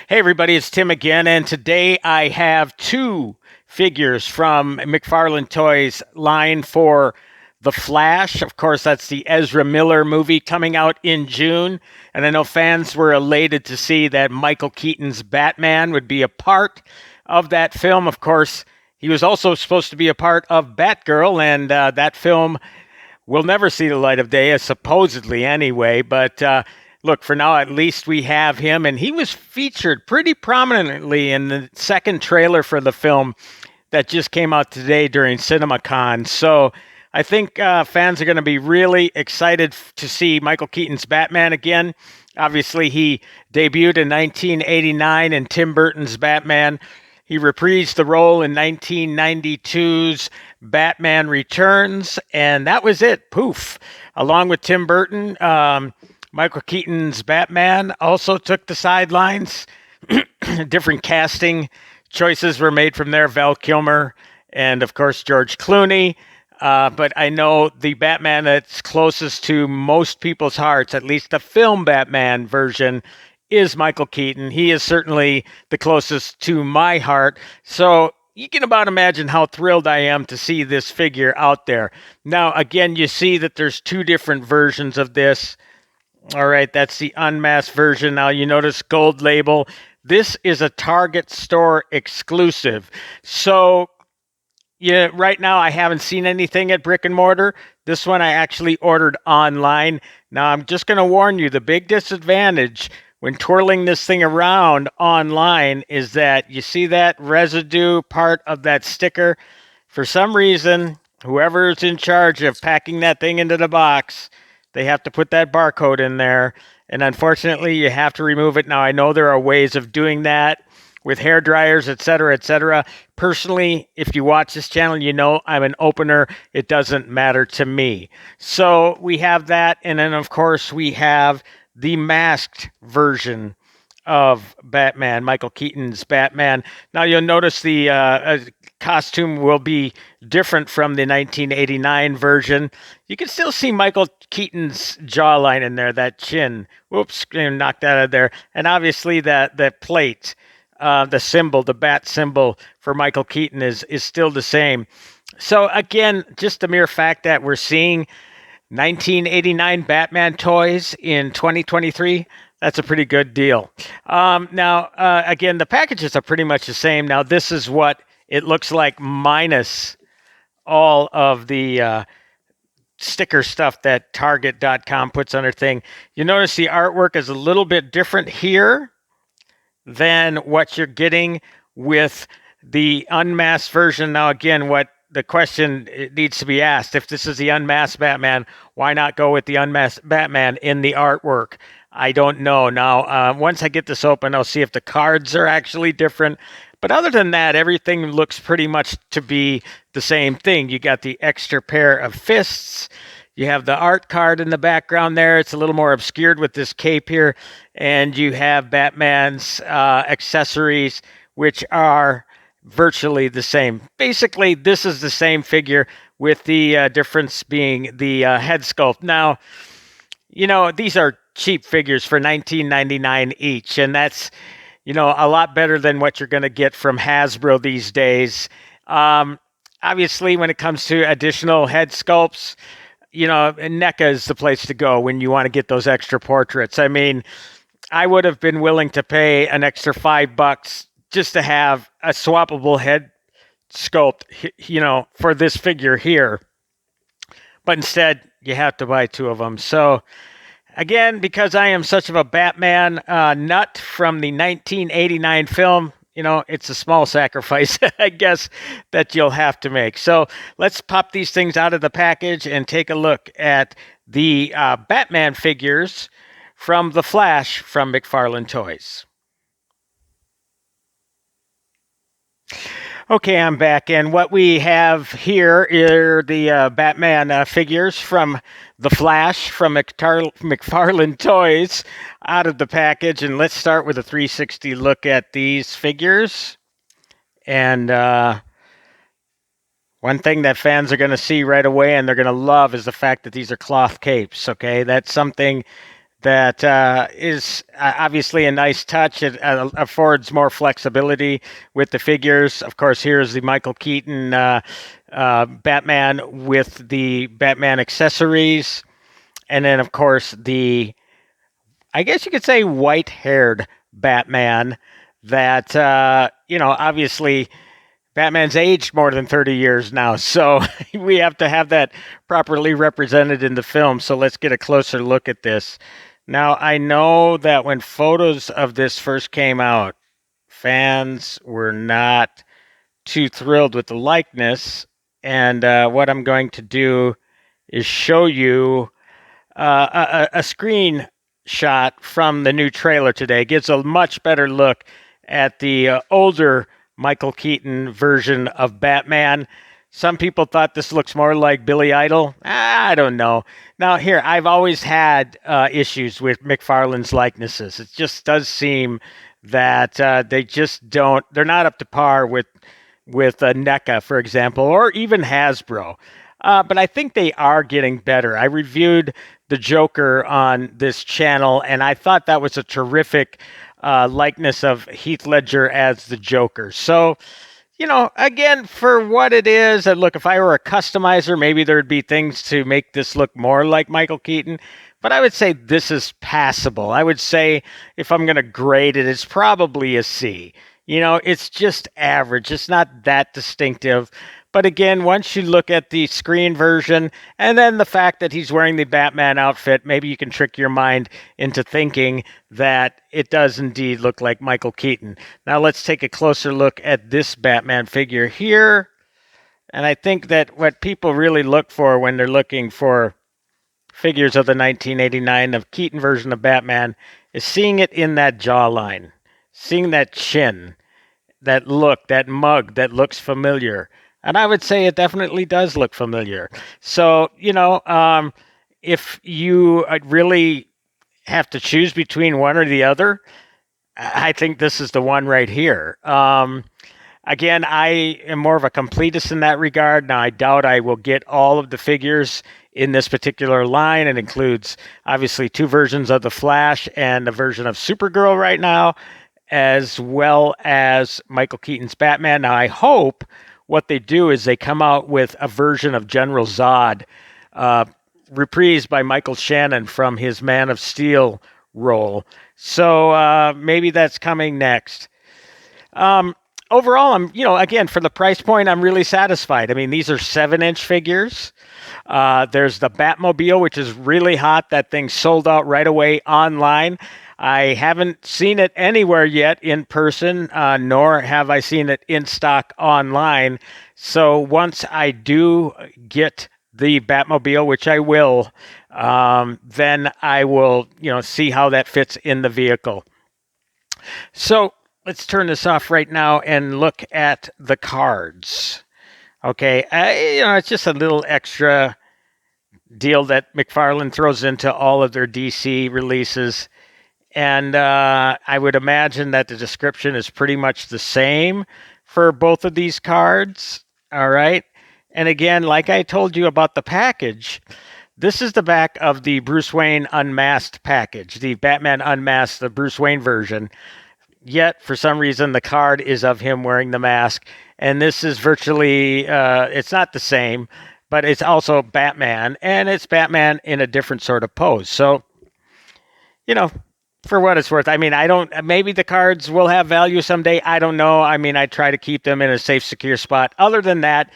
Hey, everybody, it's Tim again, and today I have two figures from McFarlane Toys line for The Flash. Of course, that's the Ezra Miller movie coming out in June, and I know fans were elated to see that Michael Keaton's Batman would be a part of that film. Of course, he was also supposed to be a part of Batgirl, and that film will never see the light of day, supposedly anyway. But look, for now, at least we have him. And he was featured pretty prominently in the second trailer for the film that just came out today during CinemaCon. So I think fans are going to be really excited to see Michael Keaton's Batman again. Obviously, he debuted in 1989 in Tim Burton's Batman. He reprised the role in 1992's Batman Returns, and that was it. Poof. Along with Tim Burton, Michael Keaton's Batman also took the sidelines. Different casting choices were made from there. Val Kilmer and, of course, George Clooney. But I know the Batman that's closest to most people's hearts, at least the film Batman version, is Michael Keaton. He is certainly the closest to my heart. So you can about imagine how thrilled I am to see this figure out there. Now, again, you see that there's two different versions of this. All right, that's the unmasked version. Now, you notice gold label. This is a Target store exclusive. So, yeah, right now I haven't seen anything at brick and mortar. This one I actually ordered online. Now, I'm just going to warn you, the big disadvantage when twirling this thing around online is that you see that residue part of that sticker. For some reason, whoever's in charge of packing that thing into the box, they have to put that barcode in there. And unfortunately, you have to remove it. Now, I know there are ways of doing that with hair dryers, etc., etc. Personally, if you watch this channel, you know I'm an opener. It doesn't matter to me. So we have that. And then, of course, we have the masked version of Batman, Michael Keaton's Batman. Now, you'll notice the costume will be different from the 1989 version. You can still see Michael Keaton's jawline in there, that chin. Whoops, knocked that out of there. And obviously that plate, the symbol, the bat symbol for Michael Keaton is still the same. So again, just the mere fact that we're seeing 1989 Batman toys in 2023, that's a pretty good deal. Now, again, the packages are pretty much the same. Now, this is what it looks like minus all of the sticker stuff that Target.com puts on their thing. You notice the artwork is a little bit different here than what you're getting with the unmasked version. Now, again, what the question needs to be asked, if this is the unmasked Batman, why not go with the unmasked Batman in the artwork? I don't know. Now, once I get this open, I'll see if the cards are actually different. But other than that, everything looks pretty much to be the same thing. You got the extra pair of fists. You have the art card in the background there. It's a little more obscured with this cape here. And you have Batman's accessories, which are virtually the same. Basically, this is the same figure with the difference being the head sculpt. Now, you know, these are cheap figures for $19.99 each, and that's, you know, a lot better than what you're going to get from Hasbro these days. Obviously, when it comes to additional head sculpts, you know, NECA is the place to go when you want to get those extra portraits. I mean, I would have been willing to pay an extra $5 just to have a swappable head sculpt, you know, for this figure here. But instead, you have to buy two of them. So, again, because I am such of a Batman nut from the 1989 film, you know, it's a small sacrifice, I guess, that you'll have to make. So let's pop these things out of the package and take a look at the Batman figures from The Flash from McFarlane Toys. Okay, I'm back, and what we have here are the Batman figures from The Flash from McFarlane Toys out of the package, and let's start with a 360 look at these figures. And one thing that fans are going to see right away and they're going to love is the fact that these are cloth capes, okay? That's something that is obviously a nice touch. It affords more flexibility with the figures. Of course, here's the Michael Keaton Batman with the Batman accessories. And then, of course, I guess you could say, white haired Batman that, obviously Batman's aged more than 30 years now. So we have to have that properly represented in the film. So let's get a closer look at this. Now, I know that when photos of this first came out, fans were not too thrilled with the likeness. And what I'm going to do is show you a screenshot from the new trailer today. It gives a much better look at the older Michael Keaton version of Batman. Some people thought this looks more like Billy Idol. I don't know. Now, here, I've always had issues with McFarlane's likenesses. It just does seem that they just don't, they're not up to par with NECA, for example, or even Hasbro. But I think they are getting better. I reviewed the Joker on this channel, and I thought that was a terrific likeness of Heath Ledger as the Joker. So, again, for what it is, and look, if I were a customizer, maybe there'd be things to make this look more like Michael Keaton. But I would say this is passable. I would say if I'm going to grade it, it's probably a C. It's just average. It's not that distinctive. But again, once you look at the screen version and then the fact that he's wearing the Batman outfit, maybe you can trick your mind into thinking that it does indeed look like Michael Keaton. Now let's take a closer look at this Batman figure here. And I think that what people really look for when they're looking for figures of the 1989 of Keaton version of Batman is seeing it in that jawline, seeing that chin, that look, that mug that looks familiar. And I would say it definitely does look familiar. So, if you really have to choose between one or the other, I think this is the one right here. Again, I am more of a completist in that regard. Now, I doubt I will get all of the figures in this particular line. It includes, obviously, 2 versions of The Flash and a version of Supergirl right now, as well as Michael Keaton's Batman. Now, I hope what they do is they come out with a version of General Zod, reprised by Michael Shannon from his Man of Steel role. So maybe that's coming next. Overall, again, for the price point, I'm really satisfied. I mean, these are 7-inch figures. There's the Batmobile, which is really hot. That thing sold out right away online. I haven't seen it anywhere yet in person, nor have I seen it in stock online. So once I do get the Batmobile, which I will, then I will, see how that fits in the vehicle. So let's turn this off right now and look at the cards. Okay, it's just a little extra deal that McFarlane throws into all of their DC releases. And I would imagine that the description is pretty much the same for both of these cards. All right. And again, like I told you about the package, this is the back of the Bruce Wayne Unmasked package, the Batman Unmasked, the Bruce Wayne version. Yet, for some reason, the card is of him wearing the mask. And this is virtually, it's not the same, but it's also Batman. And it's Batman in a different sort of pose. So, for what it's worth. I mean, maybe the cards will have value someday. I don't know. I mean, I try to keep them in a safe, secure spot. Other than that,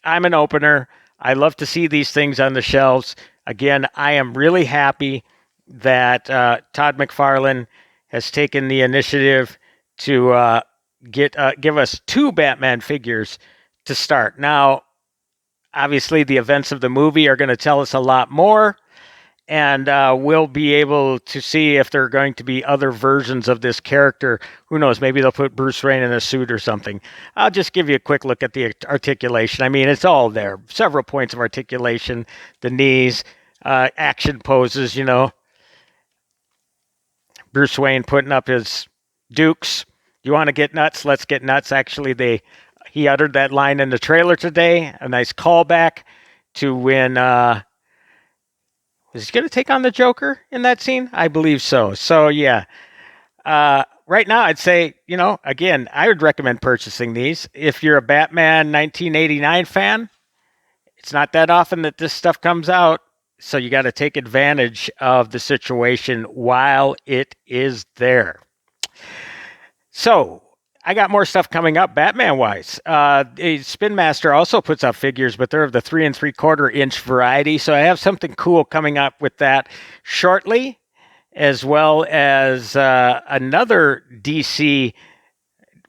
I'm an opener. I love to see these things on the shelves. Again, I am really happy that Todd McFarlane has taken the initiative to give us 2 Batman figures to start. Now, obviously, the events of the movie are going to tell us a lot more. And we'll be able to see if there are going to be other versions of this character. Who knows? Maybe they'll put Bruce Wayne in a suit or something. I'll just give you a quick look at the articulation. I mean, it's all there. Several points of articulation, the knees, action poses, Bruce Wayne putting up his dukes. You want to get nuts? Let's get nuts. Actually, he uttered that line in the trailer today. A nice callback to when... Is he going to take on the Joker in that scene? I believe so. So, yeah. Right now, I'd say, again, I would recommend purchasing these. If you're a Batman 1989 fan, it's not that often that this stuff comes out. So you got to take advantage of the situation while it is there. So I got more stuff coming up Batman wise. Spin Master also puts out figures, but they're of the 3 3/4 inch variety. So I have something cool coming up with that shortly, as well as another DC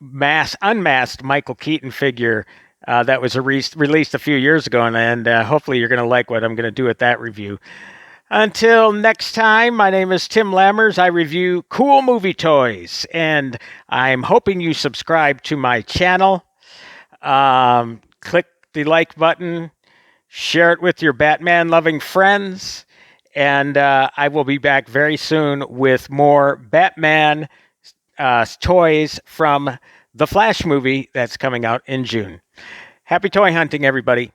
Unmasked Michael Keaton figure that was released a few years ago, and hopefully you're going to like what I'm going to do with that review. Until next time, my name is Tim Lammers. I review cool movie toys, and I'm hoping you subscribe to my channel. Click the like button, share it with your Batman-loving friends, and I will be back very soon with more Batman toys from the Flash movie that's coming out in June. Happy toy hunting, everybody.